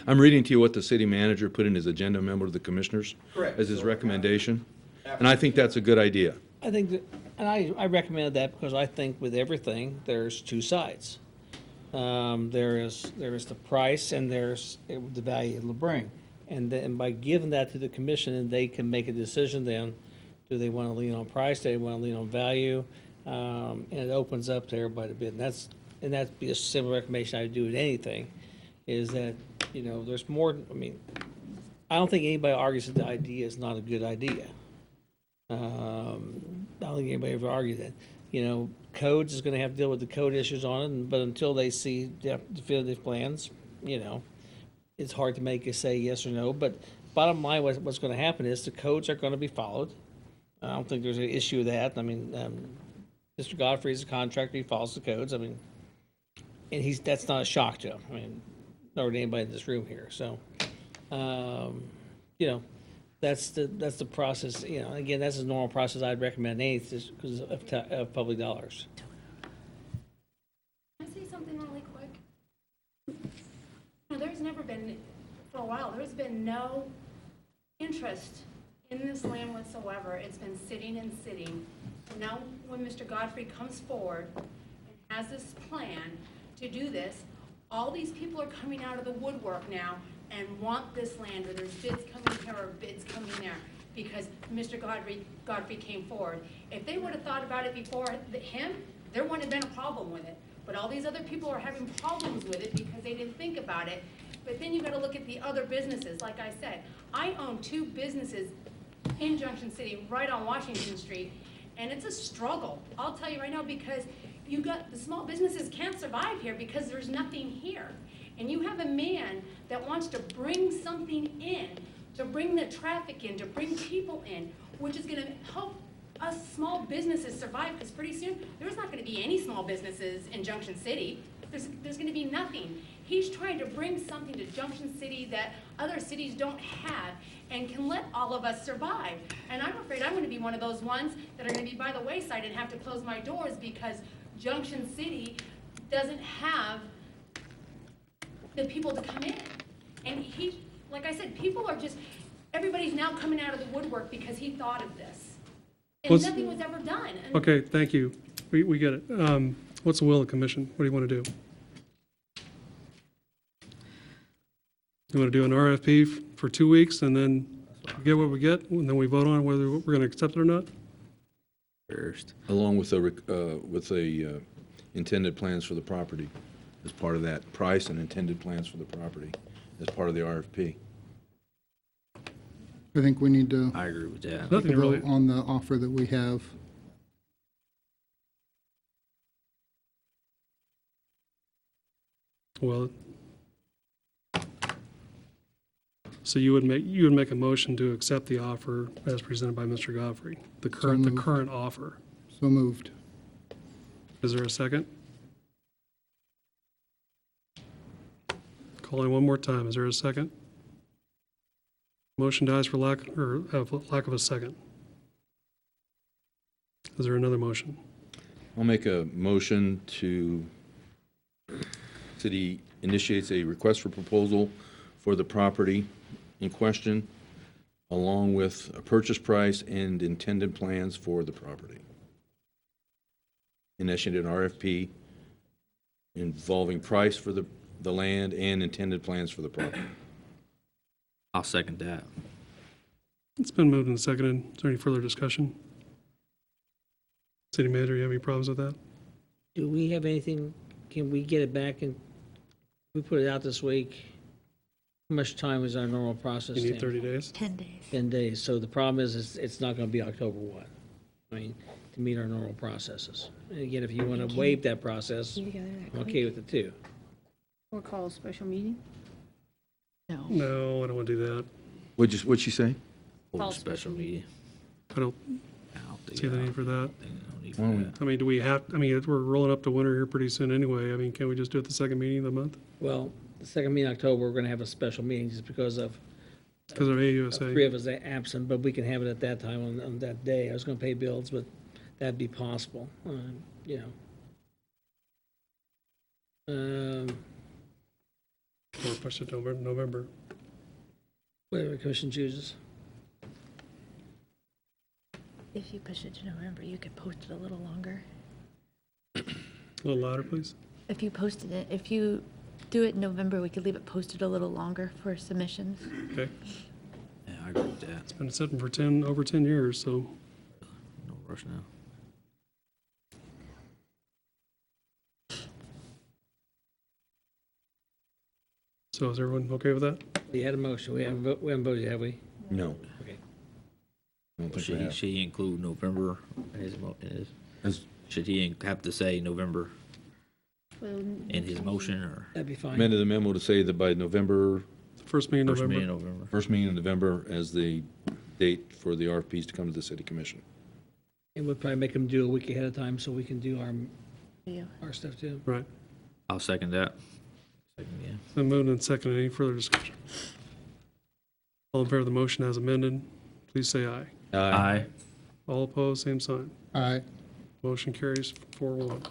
I'm reading to you what the city manager put in his agenda memo to the commissioners. Correct. As his recommendation, and I think that's a good idea. I think that, and I recommended that because I think with everything, there's two sides. There is the price and there's the value it'll bring. And then by giving that to the commission, and they can make a decision then, do they want to lean on price, do they want to lean on value? And it opens up to everybody to bid. And that'd be a similar recommendation I would do with anything, is that, you know, there's more, I mean, I don't think anybody argues that the idea is not a good idea. I don't think anybody ever argued that. You know, codes is going to have to deal with the code issues on it, but until they see definitive plans, you know, it's hard to make a say yes or no. But bottom line, what's going to happen is the codes are going to be followed. I don't think there's an issue with that. I mean, Mr. Godfrey is a contractor; he follows the codes. I mean, and that's not a shock to him. I mean, nor to anybody in this room here. So, you know, that's the process. You know, again, that's a normal process I'd recommend anything because of public dollars. Can I say something really quick? You know, there's never been, for a while, there's been no interest in this land whatsoever. It's been sitting and sitting Now, when Mr. Godfrey comes forward and has this plan to do this, all these people are coming out of the woodwork now and want this land, or there's bids coming here or bids coming there, because Mr. Godfrey came forward. If they would have thought about it before him, there wouldn't have been a problem with it. But all these other people are having problems with it because they didn't think about it. But then you gotta look at the other businesses. Like I said, I own 2 businesses in Junction City, right on Washington Street, and it's a struggle. I'll tell you right now, because you got, the small businesses can't survive here because there's nothing here. And you have a man that wants to bring something in, to bring the traffic in, to bring people in, which is gonna help us small businesses survive, because pretty soon, there's not gonna be any small businesses in Junction City. There's gonna be nothing. He's trying to bring something to Junction City that other cities don't have and can let all of us survive. And I'm afraid I'm gonna be one of those ones that are gonna be by the wayside and have to close my doors because Junction City doesn't have the people to come in. And he, like I said, people are just, everybody's now coming out of the woodwork because he thought of this. And nothing was ever done. And Okay, thank you. We get it. What's the will of the commission? What do you want to do? You want to do an RFP for 2 weeks and then get what we get, and then we vote on whether we're going to accept it or not? First. Along with the intended plans for the property as part of that price, and intended plans for the property as part of the RFP. I think we need to I agree with that. Nothing really. vote on the offer that we have. Well, so you would make a motion to accept the offer as presented by Mr. Godfrey, the current offer. So moved. Is there a second? Calling one more time. Is there a second? Motion dies for lack of a second. Is there another motion? I'll make a motion to, city initiates a request for proposal for the property in question, along with a purchase price and intended plans for the property. Initiate an RFP involving price for the land and intended plans for the property. I'll second that. It's been moved and seconded. Is there any further discussion? City manager, you have any problems with that? Do we have anything, can we get it back and we put it out this week? How much time is our normal process? You need 30 days? 10 days. 10 days. So the problem is it's not going to be October 1. I mean, to meet our normal processes. And again, if you want to waive that process, I'm okay with it too. Or call a special meeting? No, I don't want to do that. What'd she say? Hold a special meeting. I don't I don't think see the need for that. no need for that. I mean, do we have, I mean, we're rolling up to winter here pretty soon anyway. I mean, can we just do it the second meeting of the month? Well, the second meeting in October, we're going to have a special meeting just because of Because of 3 AUSA. of us are absent, but we can have it at that time on that day. I was going to pay bills, but that'd be possible, you know. Or push it to November. Whatever the commission chooses. If you push it to November, you could post it a little longer. A little louder, please. If you posted it, if you do it in November, we could leave it posted a little longer for submissions. Okay. Yeah, I agree with that. It's been sitting for over 10 years, so No rush now. So is everyone okay with that? We had a motion. We haven't voted, have we? No. Okay. I don't think we have. Should he include November in his, As- should he have to say November in his motion, or That'd be fine. Amended the memo to say that by November, First meeting in first November. meeting in November? first meeting in November as the date for the RFPs to come to the city commission. And we'll probably make them do a week ahead of time so we can do Yeah. our stuff too. Right. I'll second that. Second, yeah. Then moved and seconded. Any further discussion? All in favor of the motion as amended, please say aye. Aye. All opposed, same sign. Aye. Motion carries 4-1.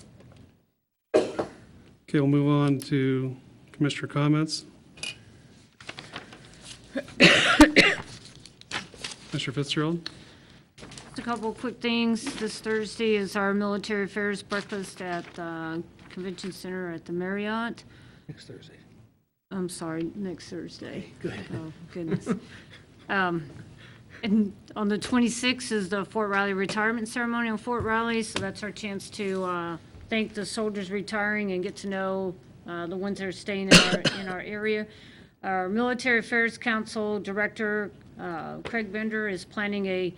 Okay, we'll move on to commissioner comments. Mr. Fitzgerald? Just a couple of quick things. This Thursday is our military affairs breakfast at the Convention Center at the Marriott. Next Thursday. I'm sorry, next Thursday. Good. Oh, goodness. And on the 26th is the Fort Riley retirement ceremony on Fort Riley, so that's our chance to thank the soldiers retiring and get to know the ones that are staying in our area. Our Military Affairs Council Director, Craig Bender, is planning a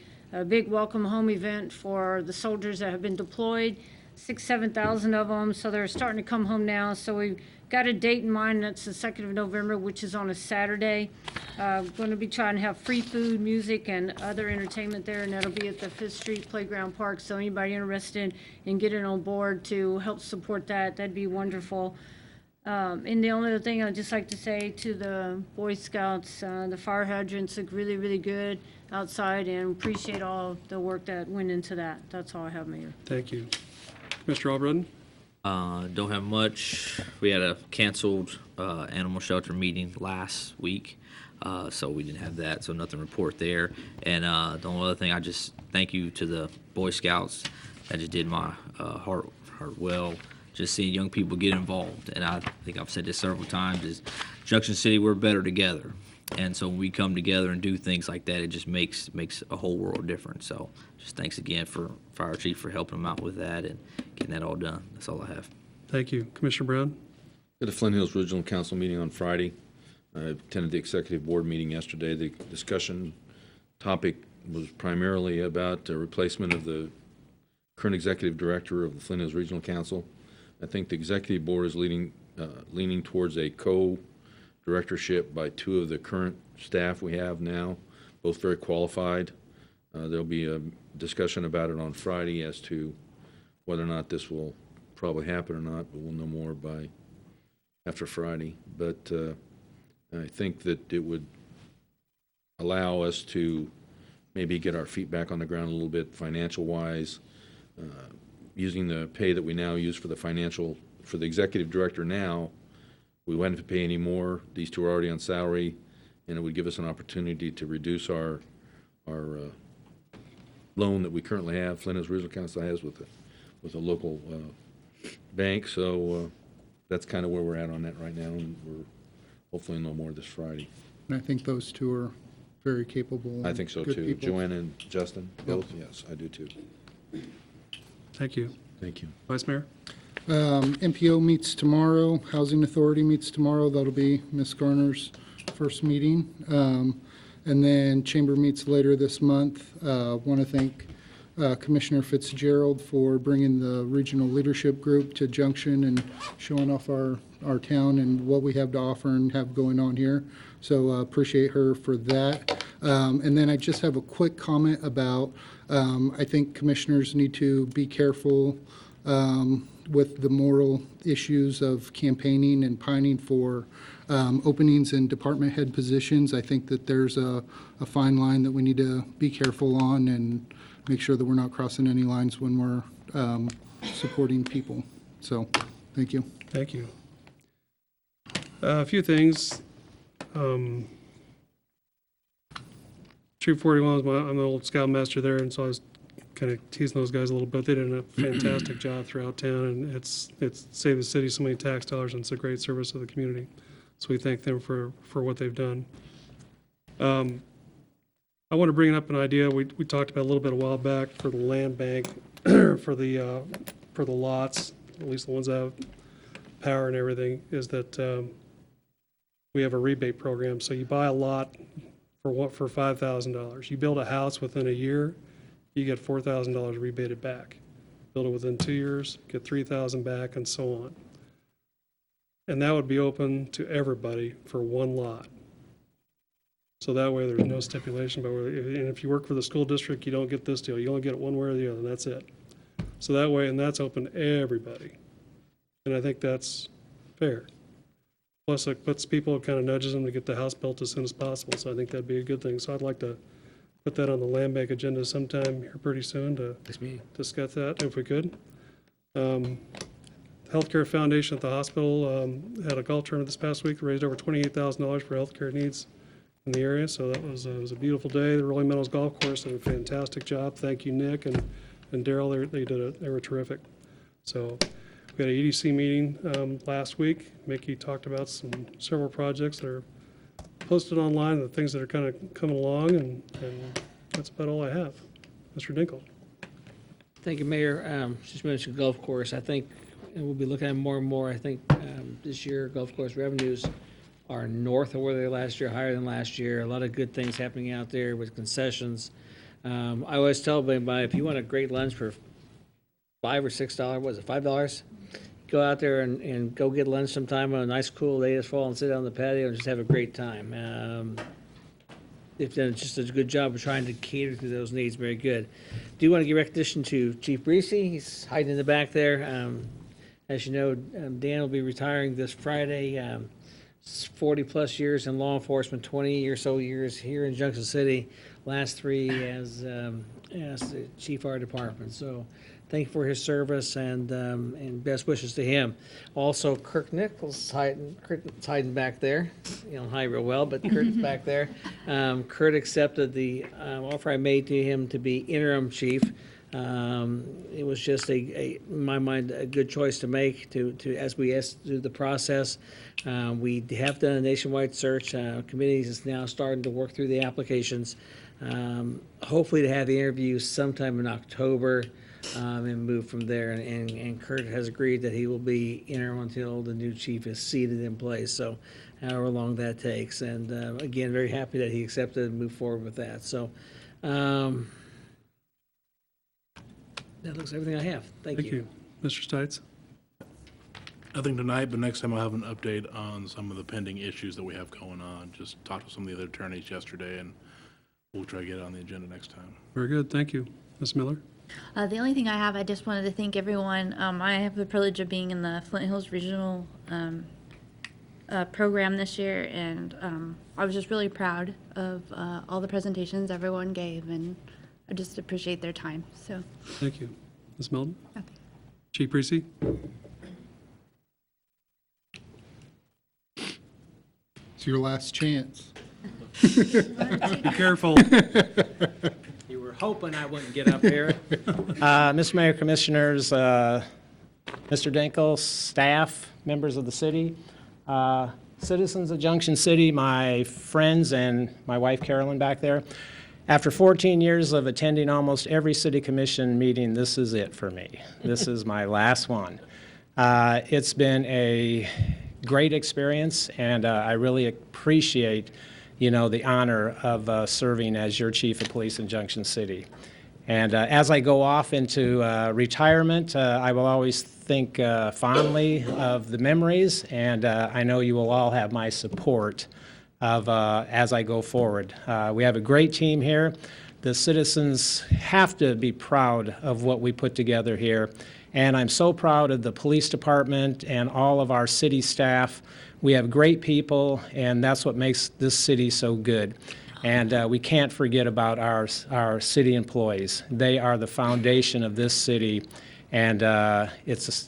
big welcome home event for the soldiers that have been deployed, 7,000 of them, so they're starting to come home now. So we've got a date in mind, that's the 2nd of November, which is on a Saturday. Going to be trying to have free food, music, and other entertainment there, and that'll be at the 5th Street Playground Park. So anybody interested in getting on board to help support that, that'd be wonderful. And the only other thing I'd just like to say to the Boy Scouts, the fire hydrants look really, really good outside, and appreciate all the work that went into that. That's all I have, Mayor. Thank you. Mr. Albritton? Don't have much. We had a canceled animal shelter meeting last week, so we didn't have that, so nothing to report there. And the only other thing, I just thank you to the Boy Scouts. That just did my heart well, just seeing young people get involved. And I think I've said this several times, is Junction City, we're better together. And so when we come together and do things like that, it just makes a whole world difference. So just thanks again for Fire Chief for helping them out with that and getting that all done. That's all I have. Thank you. Commissioner Brown? At the Flint Hills Regional Council meeting on Friday, I attended the executive board meeting yesterday. The discussion topic was primarily about the replacement of the current executive director of the Flint Hills Regional Council. I think the executive board is leaning towards a co-directorship by two of the current staff we have now, both very qualified. There'll be a discussion about it on Friday as to whether or not this will probably happen or not, but we'll know more by after Friday. But I think that it would allow us to maybe get our feet back on the ground a little bit financial-wise, using the pay that we now use for the executive director now. We wouldn't have to pay any more. These two are already on salary, and it would give us an opportunity to reduce our loan that we currently have, Flint Hills Regional Council has with a local bank. So that's kind of where we're at on that right now, and we're hopefully no more this Friday. And I think those two are very capable. I think so good too. people. Joanna and Justin, both? Yes, I do too. Thank you. Thank you. Vice Mayor? MPO meets tomorrow. Housing Authority meets tomorrow. That'll be Ms. Garner's first meeting. And then Chamber meets later this month. Want to thank Commissioner Fitzgerald for bringing the regional leadership group to Junction and showing off our town and what we have to offer and have going on here. So appreciate her for that. And then I just have a quick comment about, I think commissioners need to be careful with the moral issues of campaigning and pining for openings in department head positions. I think that there's a fine line that we need to be careful on and make sure that we're not crossing any lines when we're supporting people. So, thank you. Thank you. A few things. Troop 41 I'm the old scoutmaster there, and so I was kind of teasing those guys a little bit. They did a fantastic job throughout town, and it's saved the city so many tax dollars, and it's a great service to the community. So we thank them for what they've done. I want to bring up an idea we talked about a little bit a while back for the land bank, for the lots, at least the ones that have power and everything, is that we have a rebate program. So you buy a lot for $5,000. You build a house within a year, you get $4,000 rebated back. Build it within 2 years, get $3,000 back, and so on. And that would be open to everybody for one lot. So that way there's no stipulation, but and if you work for the school district, you don't get this deal. You only get it one way or the other, and that's it. So that way, and that's open to everybody. And I think that's fair. Plus, it puts people, it kind of nudges them to get the house built as soon as possible. So I think that'd be a good thing. So I'd like to put that on the land bank agenda sometime here pretty soon to discuss that, if we could. Healthcare Foundation at the hospital had a golf tournament this past week, raised over $28,000 for healthcare needs in the area, so that was, it was a beautiful day. The Rolling Meadows Golf Course did a fantastic job. Thank you, Nick and Daryl. They were terrific. So we had an EDC meeting last week. Mickey talked about several projects that are posted online, the things that are kind of coming along, and that's about all I have. Mr. Dinkle. Thank you, Mayor. Just mentioned golf course. I think, and we'll be looking at more and more, I think this year golf course revenues are north of where they were last year, higher than last year. A lot of good things happening out there with concessions. I always tell everybody, if you want a great lunch for $5 or $6, what is it, $5? Go out there and go get lunch sometime on a nice cool day this fall and sit on the patio and just have a great time. They've done just a good job of trying to cater to those needs. Very good. Do want to give recognition to Chief Breesy. He's hiding in the back there. As you know, Dan will be retiring this Friday. 40-plus years in law enforcement, 20 or so years here in Junction City, last 3 as the chief of our department. So thank you for his service and best wishes to him. Also, Kirk Nichols Kurt's hiding back there. You don't hide real well, but Kurt's back there. Kurt accepted the offer I made to him to be interim chief. It was just in my mind, a good choice to make to as we asked through the process. We have done a nationwide search. Committees is now starting to work through the applications. Hopefully to have the interviews sometime in October and move from there. And Kurt has agreed that he will be interim until the new chief is seated in place. So however long that takes. And again, very happy that he accepted and moved forward with that. So that looks everything I have. Thank you. Mr. Stites? Nothing tonight, but next time I'll have an update on some of the pending issues that we have going on. Just talked to some of the other attorneys yesterday, and we'll try to get it on the agenda next time. Very good. Thank you. Ms. Miller? The only thing I have, I just wanted to thank everyone. I have the privilege of being in the Flint Hills Regional program this year, and I was just really proud of all the presentations everyone gave, and I just appreciate their time. So Thank you. Ms. Milton? Okay. Chief Breesy? It's your last chance. Be careful. You were hoping I wouldn't get up here. Mr. Mayor, Commissioners, Mr. Dinkle, staff, members of the city, citizens of Junction City, my friends, and my wife Carolyn back there. After 14 years of attending almost every city commission meeting, this is it for me. This is my last one. It's been a great experience, and I really appreciate, the honor of serving as your chief of police in Junction City. And as I go off into retirement, I will always think fondly of the memories, and I know you will all have my support of as I go forward. We have a great team here. The citizens have to be proud of what we put together here. And I'm so proud of the police department and all of our city staff. We have great people, and that's what makes this city so good. And we can't forget about our city employees. They are the foundation of this city, and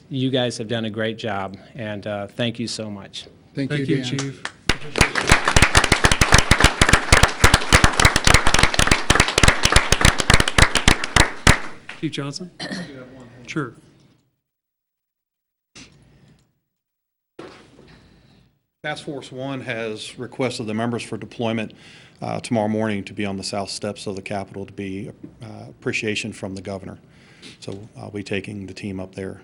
you guys have done a great job, and thank you so much. Thank you, Dan. Chief. Chief Johnson? Sure. Task Force 1 has requested the members for deployment tomorrow morning to be on the south steps of the Capitol to be appreciation from the governor. So I'll be taking the team up there.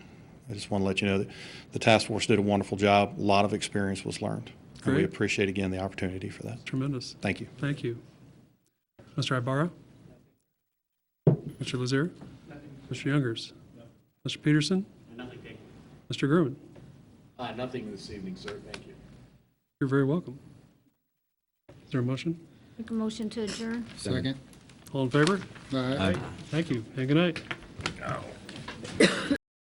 I just want to let you know that the task force did a wonderful job. A lot of experience was learned. And we Great. appreciate, again, the opportunity for that. Tremendous. Thank you. Thank you. Mr. Ibarra? Mr. Lazier? Mr. Youngers? Mr. Peterson? Nothing, thank Mr. Grumman? you. Nothing this evening, sir, thank you. You're very welcome. Is there a motion? Make a motion to adjourn. Second. All in favor? Aye. Thank you, and good night.